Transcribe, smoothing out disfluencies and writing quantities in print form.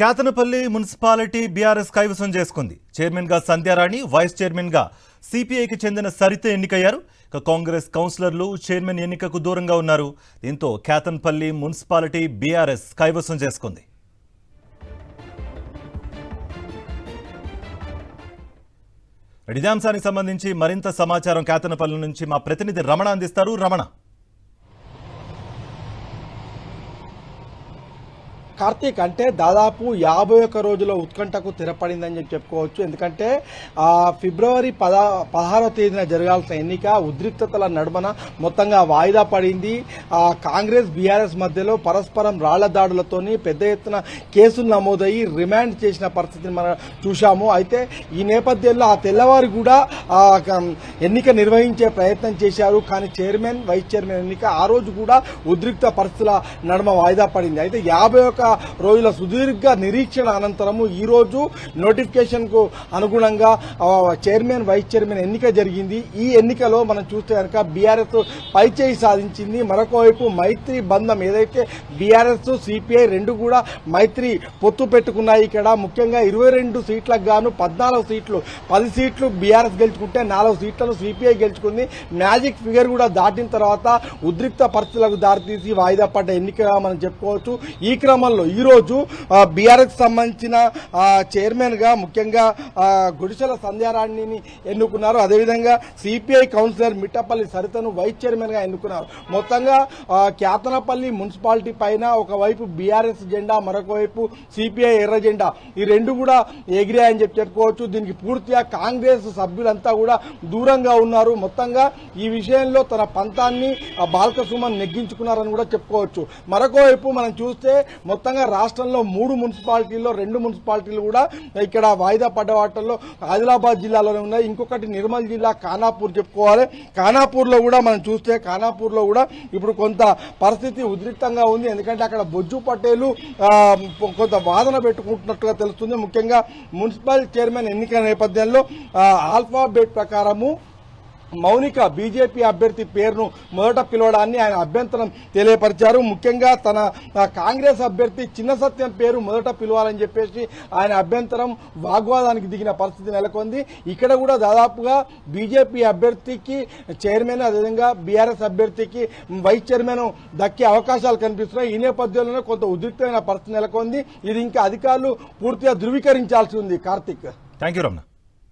Kethanapalli municipality BRS కైవసం చేసుకుంది. Chairman గా సంధ్యారాణి, వైస్ చైర్మన్ గా సిపిఐకి చెందిన సరిత ఎన్నికయ్యారు. కాంగ్రెస్ కౌన్సిలర్లు చైర్మన్ ఎన్నికకు దూరంగా ఉన్నారు. దీంతో కేతనపల్లి మున్సిపాలిటీ బీఆర్ఎస్ కైవసం చేసుకుంది. ఇదే అంశానికి సంబంధించి మరింత సమాచారం కేతనపల్లి నుంచి మా ప్రతినిధి రమణ అందిస్తారు. రమణ, కార్తీక్, అంటే దాదాపు 51 రోజుల ఉత్కంఠకు తెరపడిందని చెప్పుకోవచ్చు. ఎందుకంటే ఫిబ్రవరి 16వ తేదీన జరగాల్సిన ఎన్నిక ఉద్రిక్తతల నడుమన మొత్తంగా వాయిదా పడింది. కాంగ్రెస్ బీఆర్ఎస్ మధ్యలో పరస్పరం రాళ్ల దాడులతోని పెద్ద ఎత్తున కేసులు నమోదయ్యి రిమాండ్ చేసిన పరిస్థితిని మనం చూశాము. అయితే ఈ నేపథ్యంలో ఆ తెల్లవారు కూడా ఎన్నిక నిర్వహించే ప్రయత్నం చేశారు. కానీ చైర్మన్, వైస్ చైర్మన్ ఎన్నిక ఆ రోజు కూడా ఉద్రిక్త పరిస్థితుల నడుమ వాయిదా పడింది. అయితే 51 రోజుల సుదీర్ఘ నిరీక్షణ అనంతరము ఈ రోజు నోటిఫికేషన్ కు అనుగుణంగా చైర్మన్, వైస్ చైర్మన్ ఎన్నిక జరిగింది. ఈ ఎన్నికలో మనం చూస్తే కనుక బీఆర్ఎస్ పైచేయి సాధించింది. మరొక వైపు మైత్రి బంధం ఏదైతే బీఆర్ఎస్, సిపిఐ రెండు కూడా మైత్రి పొత్తు పెట్టుకున్నాయి. ఇక్కడ ముఖ్యంగా 22 సీట్లకు గాను 14 సీట్లు, 10 సీట్లు బీఆర్ఎస్ గెలుచుకుంటే 4 సీట్లను సిపిఐ గెలుచుకుంది. మ్యాజిక్ ఫిగర్ కూడా దాటిన తర్వాత ఉద్రిక్త పరిస్థితులకు దారితీసి వాయిదా పడ్డ ఎన్నికగా మనం చెప్పుకోవచ్చు. ఈ క్రమంలో ఈ రోజు బీఆర్ఎస్ సంబంధించిన చైర్మన్ గా ముఖ్యంగా గుడిసెల సంధ్యారాణిని ఎన్నుకున్నారు. అదేవిధంగా సిపిఐ కౌన్సిలర్ మిట్టపల్లి సరితను వైస్ చైర్మన్ గా ఎన్నుకున్నారు. మొత్తంగా కేతనపల్లి మున్సిపాలిటీ పైన ఒకవైపు బీఆర్ఎస్ జెండా, మరొక వైపు సిపిఐ ఎర్ర జెండా, ఈ రెండు కూడా ఎగిరాయని చెప్పుకోవచ్చు. దీనికి పూర్తిగా కాంగ్రెస్ సభ్యులంతా కూడా దూరంగా ఉన్నారు. మొత్తంగా ఈ విషయంలో తన పంతాన్ని బాల్కసుమన్ నెగ్గించుకున్నారని కూడా చెప్పుకోవచ్చు. మరొక వైపు మనం చూస్తే మొత్తంగా రాష్ట్రంలో 3 మున్సిపాలిటీల్లో 2 మున్సిపాలిటీలు కూడా ఇక్కడ వాయిదా పడ్డ వాటిల్లో ఆదిలాబాద్ జిల్లాలోనే ఉన్నాయి. ఇంకొకటి నిర్మల్ జిల్లా ఖానాపూర్ చెప్పుకోవాలి. ఖానాపూర్ లో కూడా మనం చూస్తే ఖానాపూర్ లో కూడా ఇప్పుడు కొంత పరిస్థితి ఉద్రిక్తంగా ఉంది. ఎందుకంటే అక్కడ బొజ్జు పటేలు కొంత వాదన పెట్టుకుంటున్నట్టుగా తెలుస్తుంది. ముఖ్యంగా మున్సిపల్ చైర్మన్ ఎన్నికల నేపథ్యంలో ఆల్ఫాబెట్ ప్రకారము మౌనిక బీజేపీ అభ్యర్థి పేరును మొదట పిలవడాన్ని ఆయన అభ్యంతరం తెలియపరిచారు. ముఖ్యంగా తన కాంగ్రెస్ అభ్యర్థి చిన్న సత్యం పేరు మొదట పిలవాలని చెప్పేసి ఆయన అభ్యంతరం, వాగ్వాదానికి దిగిన పరిస్థితి నెలకొంది. ఇక్కడ కూడా దాదాపుగా బీజేపీ అభ్యర్థికి చైర్మన్, అదేవిధంగా బీఆర్ఎస్ అభ్యర్థికి వైస్ చైర్మన్ దక్కే అవకాశాలు కనిపిస్తున్నాయి. ఈ నేపథ్యంలోనే కొంత ఉద్రిక్తమైన పరిస్థితి నెలకొంది. ఇది ఇంకా అధికారులు పూర్తిగా ధృవీకరించాల్సి ఉంది. Karthik, thank you Ramana.